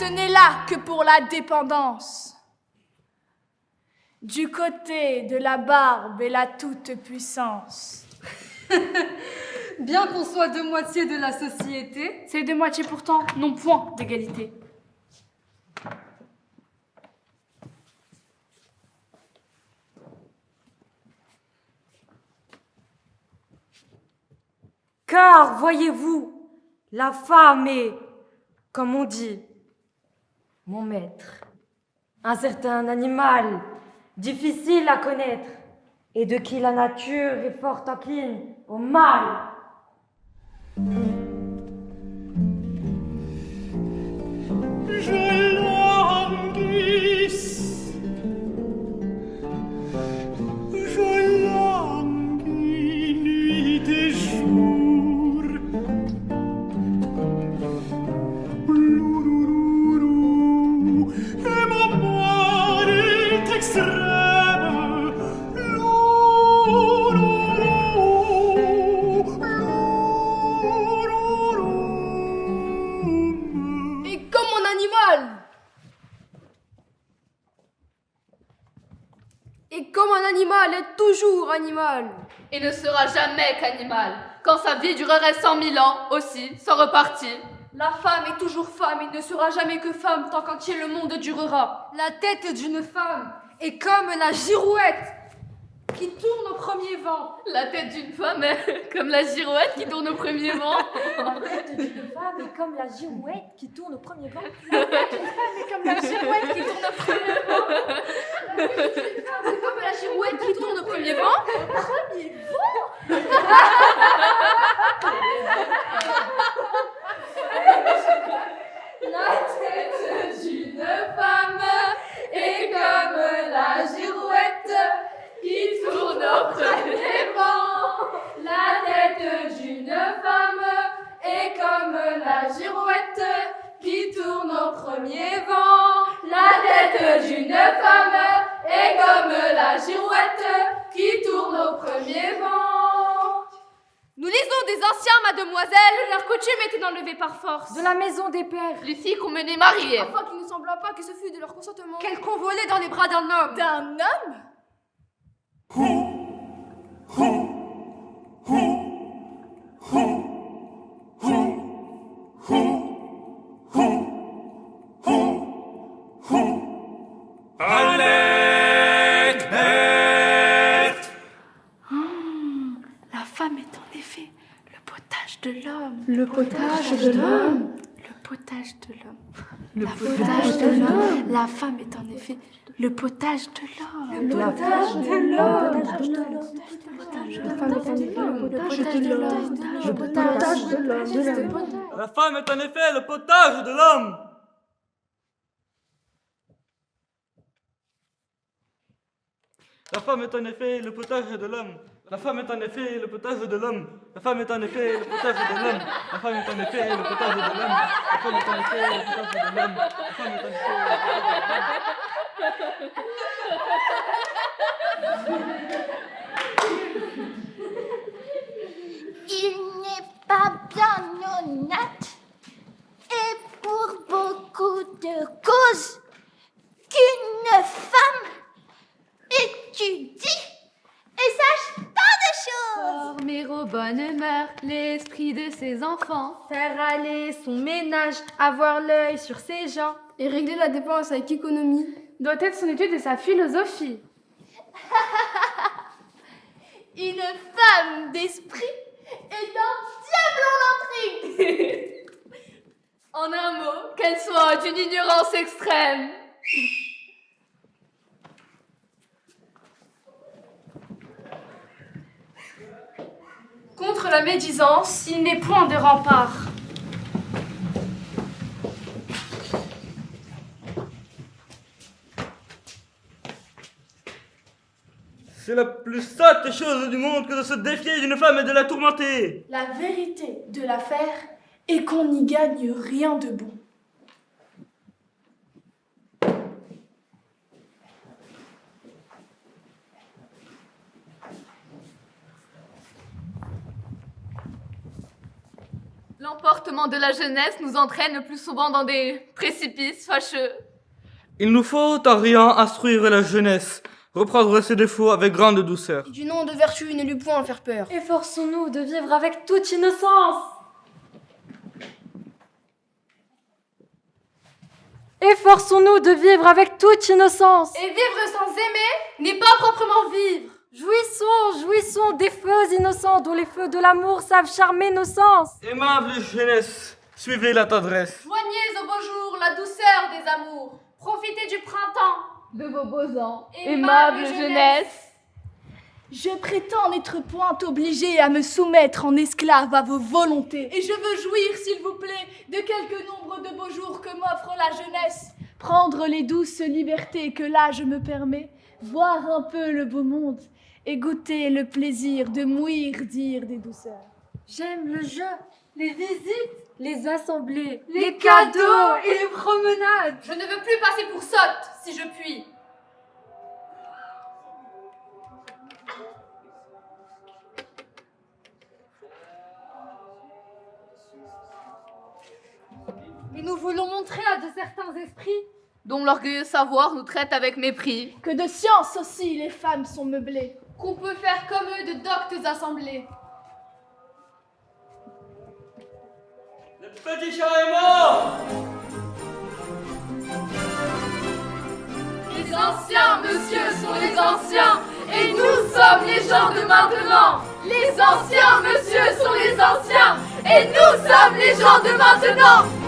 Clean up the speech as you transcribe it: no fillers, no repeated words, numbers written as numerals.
ce n'est là que pour la dépendance. Du côté de la barbe et la toute-puissance. Bien qu'on soit deux moitiés de la société, ces deux moitiés pourtant n'ont point d'égalité. Car, voyez-vous, la femme est, comme on dit, mon maître, un certain animal, difficile à connaître, et de qui la nature est fort encline au mal. Je languisse, je languis nuit et jour. Louloulou, et mon moine est extrême. Louloulou, louloulou. Et comme mon animal. Et comme un animal est toujours animal. Et ne sera jamais qu'animal. Quand sa vie durerait 100 000 ans, aussi, sans repartir. La femme est toujours femme et ne sera jamais que femme tant qu'entier le monde durera. la tête d'une femme est comme la girouette qui tourne au premier vent. La tête d'une femme est comme la girouette qui tourne au premier vent. La tête d'une femme est comme la girouette qui tourne au premier vent. La tête d'une femme est comme la girouette qui tourne au premier vent. La tête d'une femme est comme la girouette qui tourne au premier vent. Premier vent. La tête d'une femme est comme la girouette qui tourne au premier vent. La tête d'une femme est comme la girouette qui tourne au premier vent. La tête d'une femme est comme la girouette qui tourne au premier vent. Nous lisons des anciens mademoiselles, leur coutume était d'enlever par force. De la maison des pères, Les filles qu'on menait mariées. Afin qu'il ne semblât pas que ce fût de leur consentement. qu'elles convolaient dans les bras d'un homme. D'un homme? Allez, bête! La femme est en effet le potage de l'homme. Le potage de l'homme. Le potage de l'homme. Le potage de l'homme. La femme est en effet le potage de l'homme. Le potage de l'homme. La femme est en effet le potage de l'homme. Le potage de l'homme. La femme est en effet le potage de l'homme. La femme est en effet le potage de l'homme. La femme est en effet le potage de l'homme. La femme est en effet le potage de l'homme. La femme est en effet le potage de l'homme. La femme est en effet le potage de l'homme. La femme est en effet le potage de l'homme. Il n'est pas bien honnête, et pour beaucoup de causes, qu'une femme étudie et sache tant de choses. Former aux bonnes mœurs l'esprit de ses enfants. Faire aller son ménage, avoir l'œil sur ses gens. Et régler la dépense avec économie doit être son étude et sa philosophie. Une femme d'esprit est un diable en intrigue. En un mot, qu'elle soit d'une ignorance extrême. Contre la médisance, il n'est point de rempart. C'est la plus sotte chose du monde que de se défier d'une femme et de la tourmenter. La vérité de l'affaire est qu'on n'y gagne rien de bon. L'emportement de la jeunesse nous entraîne le plus souvent dans des précipices fâcheux. Il nous faut en rien instruire la jeunesse, reprendre ses défauts avec grande douceur. Du nom de vertu, ne lui point faire peur. Efforçons-nous de vivre avec toute innocence. Efforçons-nous de vivre avec toute innocence. Et vivre sans aimer n'est pas proprement vivre. Jouissons des feux innocents dont les feux de l'amour savent charmer nos sens. Aimable jeunesse, suivez la tendresse. Joignez au beau jour la douceur des amours. Profitez du printemps. De vos beaux ans, Aimable jeunesse. Je prétends n'être point obligée à me soumettre en esclave à vos volontés. Et je veux jouir, s'il vous plaît, de quelques nombres de beaux jours que m'offre la jeunesse. Prendre les douces libertés que l'âge me permet, voir un peu le beau monde et goûter le plaisir de mourir dire des douceurs. J'aime le jeu, les visites, les assemblées, Les cadeaux et les promenades. Je ne veux plus passer pour sotte, si je puis. Et nous voulons montrer à de certains esprits Dont l'orgueilleux savoir nous traite avec mépris. Que de science aussi les femmes sont meublées. qu'on peut faire comme eux de doctes assemblées. Le petit chat est mort! Les anciens, monsieur, sont les anciens, et nous sommes les gens de maintenant. Les anciens, monsieur, sont les anciens, et nous sommes les gens de maintenant.